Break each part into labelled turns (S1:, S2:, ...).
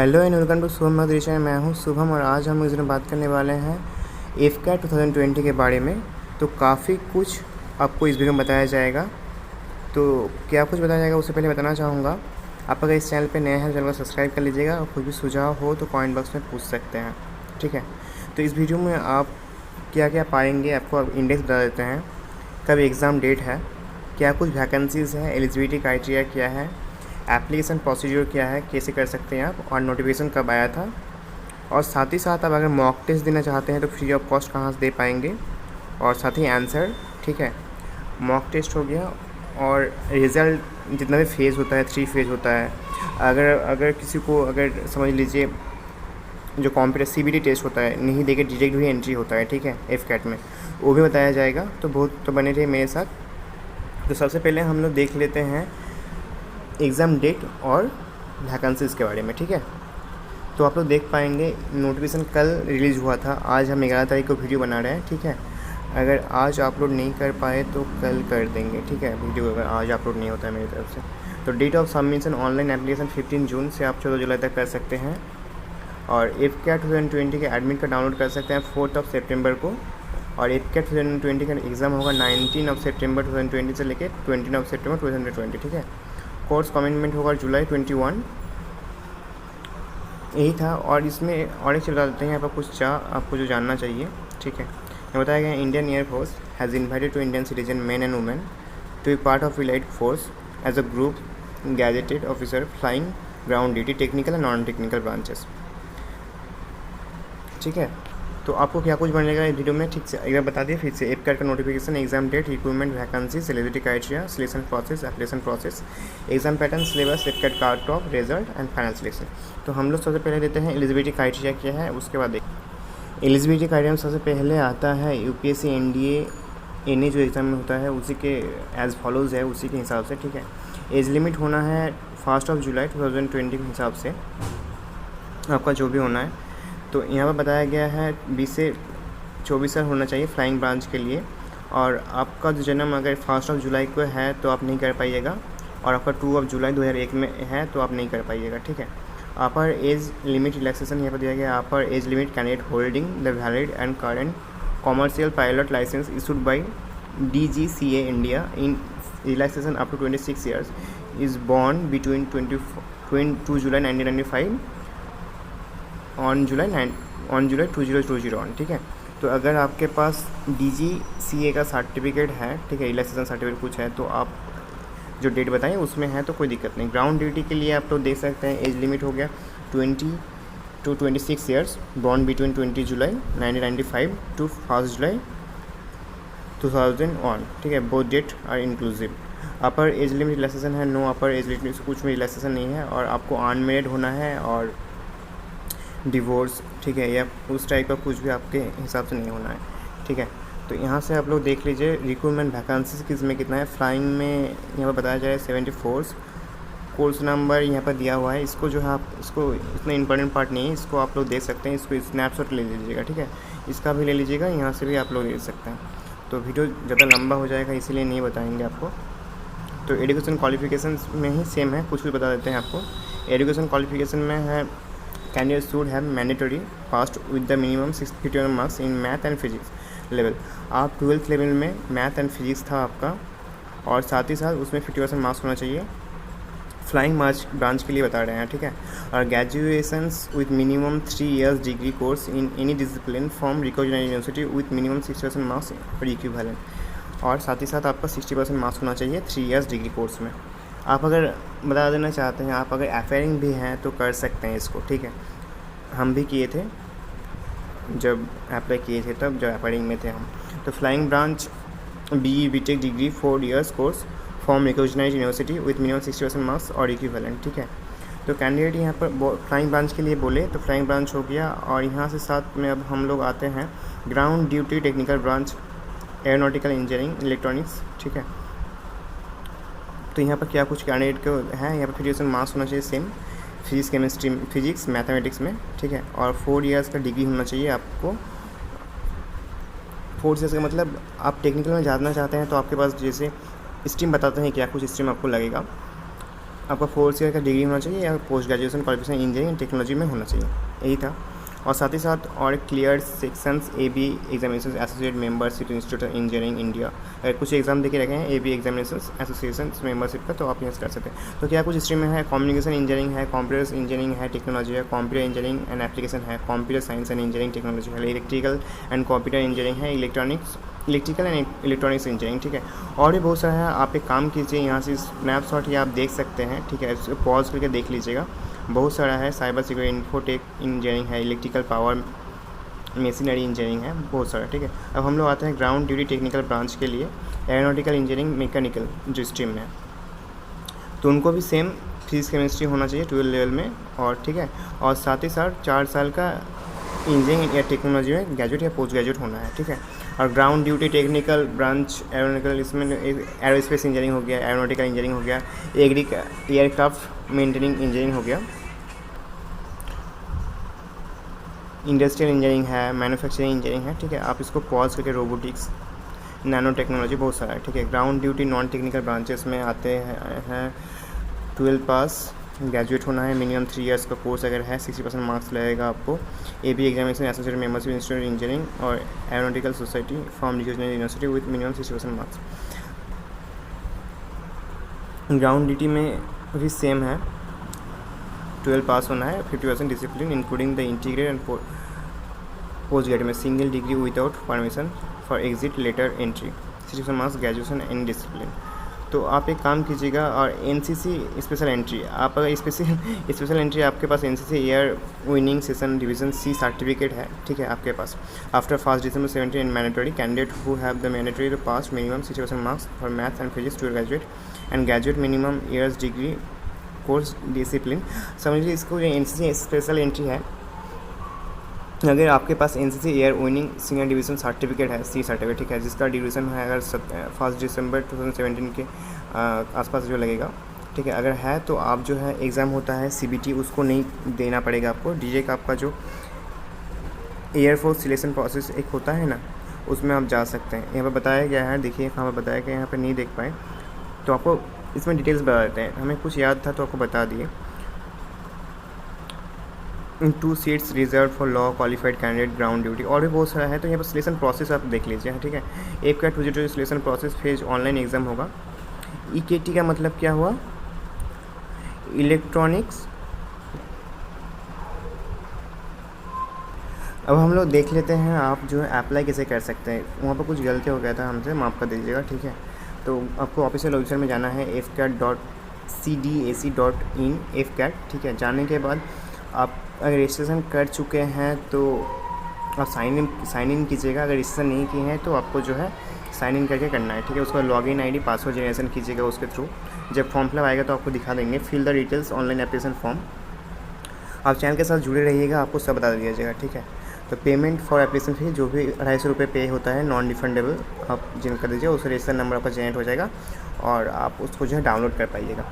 S1: Hello and welcome to Shubham मदरिशा। मैं हूं शुभम और आज हम इस दिन बात करने वाले हैं एफकैट 2020 के बारे में। तो काफ़ी कुछ आपको इस वीडियो में बताया जाएगा। तो क्या कुछ बताया जाएगा उससे पहले बताना चाहूँगा, आप अगर इस चैनल पे नए हैं तो चैनल को सब्सक्राइब कर लीजिएगा और कोई भी सुझाव हो तो कमेंट बॉक्स में पूछ सकते हैं, ठीक है। तो इस वीडियो में आप क्या क्या पाएंगे, आपको इंडेक्स बता देते हैं, कब एग्ज़ाम डेट है, क्या कुछ वैकेंसीज़ है, एलिजिबिलिटी क्राइटेरिया क्या है, एप्लीकेशन प्रोसीजर क्या है, कैसे कर सकते हैं आप, और नोटिफिकेशन कब आया था, और साथ ही साथ आप अगर मॉक टेस्ट देना चाहते हैं तो फ्री ऑफ कॉस्ट कहाँ से दे पाएंगे, और साथ ही आंसर, ठीक है। मॉक टेस्ट हो गया और रिज़ल्ट जितना भी फेज़ होता है 3 फेज़ होता है। अगर किसी को अगर समझ लीजिए जो कॉम्प्यूटर CBT टेस्ट होता है नहीं देके डायरेक्ट भी एंट्री होता है, ठीक है, एफकैट में, वो भी बताया जाएगा। तो बने रहिए मेरे साथ। तो सबसे पहले हम लोग देख लेते हैं एग्ज़ाम डेट और वैकेंसीज़ के बारे में, ठीक है। तो आप लोग देख पाएंगे नोटिफिकेशन कल रिलीज़ हुआ था, आज हम 11 तारीख को वीडियो बना रहे हैं, ठीक है। अगर आज अपलोड नहीं कर पाए तो कल कर देंगे, ठीक है, वीडियो अगर आज अपलोड नहीं होता है मेरी तरफ से। तो date of submission online application 15 जून से आप 14 जुलाई तक कर सकते हैं। और एफकैट 2020 के एडमिट का डाउनलोड कर सकते हैं 4 सितंबर को। और एफकैट 2020 का एग्ज़ाम होगा 19 सितंबर 2020 से लेकर 20 सितंबर 2020, ठीक है। कोर्स कमिटमेंट होगा जुलाई 21। यही था। और इसमें और एक चीज़ बता देते हैं यहाँ पर आपको जो जानना चाहिए, ठीक है। ये बताया गया Indian air force has invited to Indian citizen men and women to be part of allied force as a group gazetted officer flying ground duty technical and non technical branches, ठीक है। तो आपको क्या कुछ बनेगा इस वीडियो में, ठीक से एक बार बता दिए फिर से। एफकैट का notification, exam date, recruitment, vacancy, eligibility criteria, selection process, application process, exam pattern, syllabus, AFCAT cut off, result and final selection. तो हम लोग सबसे पहले देते हैं एलिजिबिलिटी क्राइटेरिया क्या है, उसके बाद देखिए। एलिजिबिलिटी क्राइटेरिया में सबसे पहले आता है UPSC NDA NA जो एग्ज़ाम में होता है उसी के एज़ फॉलोज़ है, उसी के हिसाब से, ठीक है। एज लिमिट होना है 1 जुलाई 2020 के हिसाब से आपका जो भी होना है। तो यहाँ पर बताया गया है 20 से 24 साल होना चाहिए फ्लाइंग ब्रांच के लिए। और आपका जो जन्म अगर 1 जुलाई को है तो आप नहीं कर पाइएगा, और आपका 2 जुलाई 2001 में है तो आप नहीं कर पाइएगा, ठीक है। अपर एज लिमिट रिलैक्सेशन यहाँ पर दिया गया है। Upper age limit candidate holding the valid and current commercial pilot licence issued by DGCA India in relaxation up to 26 years is born between 2 July 1995 on July 2020, ठीक है। तो अगर आपके पास DGCA का सर्टिफिकेट है, ठीक है, रिलैक्सेशन सर्टिफिकेट कुछ है, तो आप जो डेट बताएं उसमें है तो कोई दिक्कत नहीं। ग्राउंड ड्यूटी के लिए आप लोग देख सकते हैं एज लिमिट हो गया 20 to 26 years, born between 20 July 1995 to 1 July 2001, ठीक है, both date are inclusive. Upper age limit relaxation है, नो अपर एज लिमिट कुछ में रिलैक्सेशन नहीं है। और आपको अनमेरिड होना है और डिवोर्स, ठीक है, या उस टाइप का कुछ भी आपके हिसाब से नहीं होना है, ठीक है। तो यहाँ से आप लोग देख लीजिए रिक्रूटमेंट वैकेंसीज किस में कितना है। फ्लाइंग में यहाँ पर बताया जाए 74, कोर्स नंबर यहाँ पर दिया हुआ है। इसको जो है आप इसको इतना इंपॉर्टेंट पार्ट नहीं है, इसको आप लोग देख सकते हैं, इसको स्नैपशॉट ले लीजिएगा, ठीक है। इसका भी ले लीजिएगा, यहाँ से भी आप लोग ले सकते हैं। तो वीडियो ज़्यादा लंबा हो जाएगा इसीलिए नहीं बताएंगे आपको। तो एजुकेशन क्वालिफिकेशन में ही सेम है, कुछ बता देते हैं आपको। एजुकेशन क्वालिफिकेशन में है candidate should have mandatory passed with the minimum 651 marks in math and physics level. आप 12th लेवल में मैथ एंड फिजिक्स था आपका, और साथ ही साथ उसमें 50% मार्क्स होना चाहिए। फ्लाइंग ब्रांच के लिए बता रहे हैं, ठीक है। और graduations with minimum 3 years degree course in any discipline from recognised university with minimum 60% marks पर इक्विवेलेंट। और साथ ही साथ आपका 60% मार्क्स होना चाहिए 3 इयर्स डिग्री कोर्स में। आप अगर बता देना चाहते हैं, आप अगर एफेयरिंग भी हैं तो कर सकते हैं इसको, ठीक है। हम भी किए थे, जब अप्लाई किए थे तब जब एफेयरिंग में थे हम। तो flying branch BE BTech degree 4 years course from recognised university with minimum 60% marks और इक्विवेलेंट, ठीक है। तो कैंडिडेट यहाँ पर फ्लाइंग ब्रांच के लिए बोले तो फ्लाइंग ब्रांच हो गया। और यहाँ से साथ में अब हम लोग आते हैं ground duty technical branch, aeronautical engineering, electronics, ठीक है। तो यहाँ पर क्या कुछ कैंडिडेट को है, यहाँ पर 50% मार्क्स होना चाहिए same physics chemistry, physics mathematics में, ठीक है। और 4 इयर्स का डिग्री होना चाहिए आपको। 4 इयर्स का मतलब आप टेक्निकल में जानना चाहते हैं तो आपके पास जैसे स्ट्रीम बताते हैं क्या कुछ स्ट्रीम आपको लगेगा। आपका 4 ईयर का डिग्री होना चाहिए या post graduation qualification engineering and technology में होना चाहिए, यही था। और साथ ही साथ और clear sections AB examination associate membership institute of engineering India, अगर कुछ एग्जाम देके रखे हैं AB एग्जामिनेशन एसोसिएशन मेंबरशिप का, तो आप यहाँ से कर सकते हैं। तो क्या कुछ स्ट्रीम में है, कम्युनिकेशन इंजीनियरिंग है, कंप्यूटर इंजीनियरिंग है, टेक्नोलॉजी है, कंप्यूटर इंजीनियरिंग एंड एप्लीकेशन है, computer science and engineering technology है, इलेक्ट्रिकल एंड कंप्यूटर इंजीनियरिंग है, इलेक्ट्रिकल एंड इलेक्ट्रॉनिक्स इंजीनियरिंग, ठीक है। और भी बहुत सारा है, आप एक काम कीजिए, यहाँ से स्नैपशॉट या आप देख सकते हैं, ठीक है, इसको पॉज करके देख लीजिएगा, बहुत सारा है। साइबर सिक्योरिटी इन्फोटेक इंजीनियरिंग है, इलेक्ट्रिकल पावर मशीनरी इंजीनियरिंग है, बहुत सारा, ठीक है। अब हम लोग आते हैं ग्राउंड ड्यूटी टेक्निकल ब्रांच के लिए, एरोनॉटिकल इंजीनियरिंग मैकेनिकल जो स्ट्रीम में है, तो उनको भी सेम फिजिक्स केमिस्ट्री होना चाहिए 12 लेवल में, और ठीक है, और साथ ही साथ 4 साल का इंजीनियरिंग या टेक्नोलॉजी में ग्रेजुएट या पोस्ट ग्रेजुएट होना है, ठीक है। और ground duty technical branch aeronautical, इसमें एरोस्पेस इंजीनियरिंग हो गया, एरोनॉटिकल इंजीनियरिंग हो गया, एयरक्राफ्ट मेंटेनिंग इंजीनियरिंग हो गया, इंडस्ट्रियल इंजीनियरिंग है, मैन्युफैक्चरिंग इंजीनियरिंग है, ठीक है। आप इसको पॉज करके रोबोटिक्स, नैनो टेक्नोलॉजी, बहुत सारा है, ठीक है। Ground duty non technical branches में आते हैं 12 पास ग्रेजुएट होना है, मिनिमम 3 इयर्स का कोर्स अगर है, 60% मार्क्स लगेगा आपको, AB examination associate membership institute engineering और aeronautical society from recognised university with minimum 60% marks. Ground duty में भी सेम है, 12 पास होना है, 50% discipline including the integrate and post graduate में single degree without permission for exit letter entry, 60% marks graduation in discipline. तो आप एक काम कीजिएगा, और NCC स्पेशल एंट्री, आप अगर स्पेशल एंट्री आपके पास NCC year winning session division C certificate है, ठीक है, आपके पास after 1 December 17 and mandatory candidate who have the mandatory to pass minimum 60% marks for maths and physics to graduate and graduate minimum years degree course discipline. समझिए इसको, जो NCC special entry है, अगर आपके पास NCC year winning senior division certificate है, C certificate, ठीक है, जिसका ड्यूरेशन है अगर 1 December 2017 के आसपास जो लगेगा, ठीक है, अगर है तो आप जो है एग्ज़ाम होता है CBT, उसको नहीं देना पड़ेगा आपको। DJ का आपका जो एयरफोर्स सिलेक्शन प्रोसेस एक होता है ना, उसमें आप जा सकते हैं। यहाँ पर बताया गया है, देखिए कहाँ पर बताया गया, यहाँ पर नहीं देख पाए तो आपको इसमें डिटेल्स बता देते हैं, हमें कुछ याद था तो आपको बता दिए। 2 seats reserve for law qualified candidate ground duty, और भी बहुत सारा है। तो यहाँ पर सिलेक्शन प्रोसेस आप देख लीजिए, ठीक है। एक का 202 selection process phase online exam होगा। EKT का मतलब क्या हुआ, इलेक्ट्रॉनिक्स। अब हम लोग देख लेते हैं आप जो है अप्लाई कैसे कर सकते हैं। वहाँ पर कुछ गलती हो गया था हमसे, माफ़ कर दीजिएगा, ठीक है। तो आपको ऑफिशियल वेबसाइट में जाना है fcat.cdac.in fcat, ठीक है। जाने के बाद आप अगर रजिस्ट्रेशन कर चुके हैं तो आप साइन इन कीजिएगा, अगर रजिस्ट्रेशन नहीं किए हैं तो आपको जो है साइन इन करके करना है, ठीक है। उसका लॉगिन ID पासवर्ड जनरेशन कीजिएगा उसके थ्रू। जब फॉर्म फिलअप आएगा तो आपको दिखा देंगे, fill the details online application form. आप चैनल के साथ जुड़े रहिएगा, आपको सब बता दिया जाएगा, ठीक है। तो पेमेंट फॉर एप्लीकेशन फी जो भी 250 रुपये पे होता है, नॉन रिफंडेबल, आप जिन कर दीजिए, उससे रजिस्टर नंबर आपका जनरेट हो जाएगा और आप उसको जो है डाउनलोड कर पाइएगा।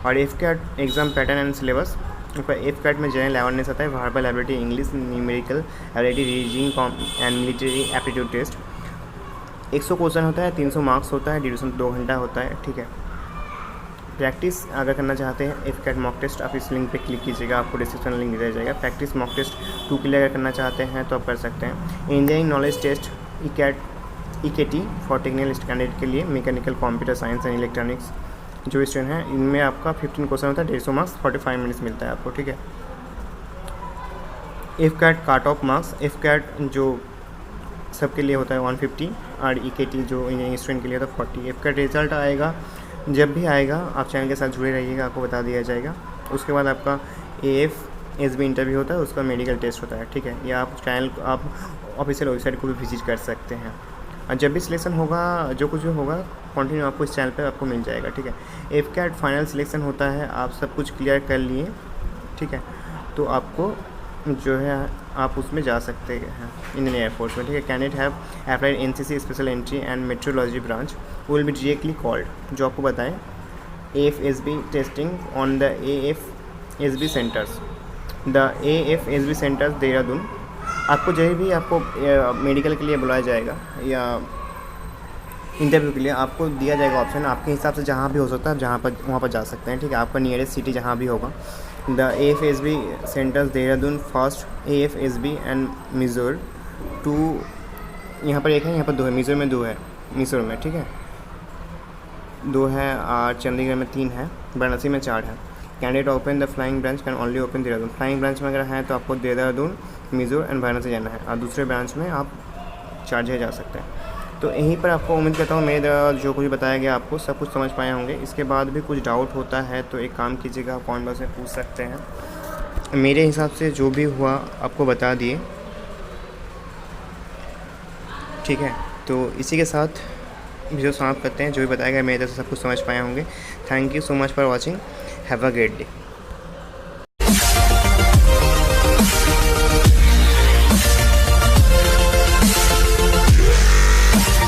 S1: और FCAT exam pattern and syllabus, FCAT में जनरल अवेयरनेस आता है, verbal ability, English, numerical ability, reasoning and military aptitude test. 100 question होता है, 300 मार्क्स होता है, ड्यूरेशन 2 घंटा होता है, ठीक है। प्रैक्टिस अगर करना चाहते हैं FCAT मॉक टेस्ट, आप इस लिंक पे क्लिक कीजिएगा, आपको डिस्क्रिप्शन लिंक दिया जाएगा। प्रैक्टिस मॉक टेस्ट 2 के लिए अगर करना चाहते हैं तो आप कर सकते हैं। Engineering knowledge test EKT for technical candidate के लिए, mechanical, computer science and electronics जो स्टूडेंट हैं, इनमें आपका 15 क्वेश्चन होता है, 150 मार्क्स, 45 मिनट्स मिलता है आपको, ठीक है। FCAT cut off marks, FCAT जो सबके लिए होता है 150 और EKT जो इंजीनियरिंग स्टूडेंट के लिए होता है 40। FCAT रिजल्ट आएगा, जब भी आएगा आप चैनल के साथ जुड़े रहिएगा, आपको बता दिया जाएगा। उसके बाद आपका AFSB इंटरव्यू होता है, उसका मेडिकल टेस्ट होता है, ठीक है। या आप चैनल, आप ऑफिशियल वेबसाइट को भी विजिट कर सकते हैं, और जब भी सिलेक्शन होगा, जो कुछ भी होगा कंटिन्यू आपको इस चैनल पे आपको मिल जाएगा, ठीक है। FCAT फाइनल सिलेक्शन होता है, आप सब कुछ क्लियर कर लिए, ठीक है, तो आपको जो है आप उसमें जा सकते हैं इंडियन एयरफोर्स में, ठीक है। Candidate have applied NCC special entry and metrology branch will be directly called, जो आपको बताएं AFSB testing on the AFSB centres, the AFSB centres Dehradun. आपको जब भी आपको मेडिकल के लिए बुलाया जाएगा या इंटरव्यू के लिए आपको दिया जाएगा ऑप्शन, आपके हिसाब से जहाँ भी हो सकता है आप जहाँ पर वहाँ पर जा सकते हैं, ठीक है। आपका नियरेस्ट सिटी जहाँ भी होगा। The AFSB centres Dehradun first AFSB and Mysore 2, यहाँ पर 1 है, यहाँ पर 2 है, मिजोर में 2 है, मिजोर में, ठीक है 2 है, और चंडीगढ़ में 3 है, वाराणसी में 4 है। Candidate open the flying branch can only open Dehradun. Flying branch में अगर है तो आपको देहरादून, मिजोर एंड वाराणसी जाना है, और दूसरे ब्रांच में आप 4 जगह जा सकते हैं। तो यहीं पर आपको उम्मीद करता हूँ मेरे द्वारा जो कुछ बताया गया आपको सब कुछ समझ पाए होंगे। इसके बाद भी कुछ डाउट होता है तो एक काम कीजिएगा, कमेंट बॉक्स में पूछ सकते हैं। मेरे हिसाब से जो भी हुआ आपको बता दिए, ठीक है। तो इसी के साथ वीडियो समाप्त करते हैं। जो भी बताया गया मेरे तरफ से सब कुछ समझ पाए होंगे। Thank you so much for watching. Have a great day.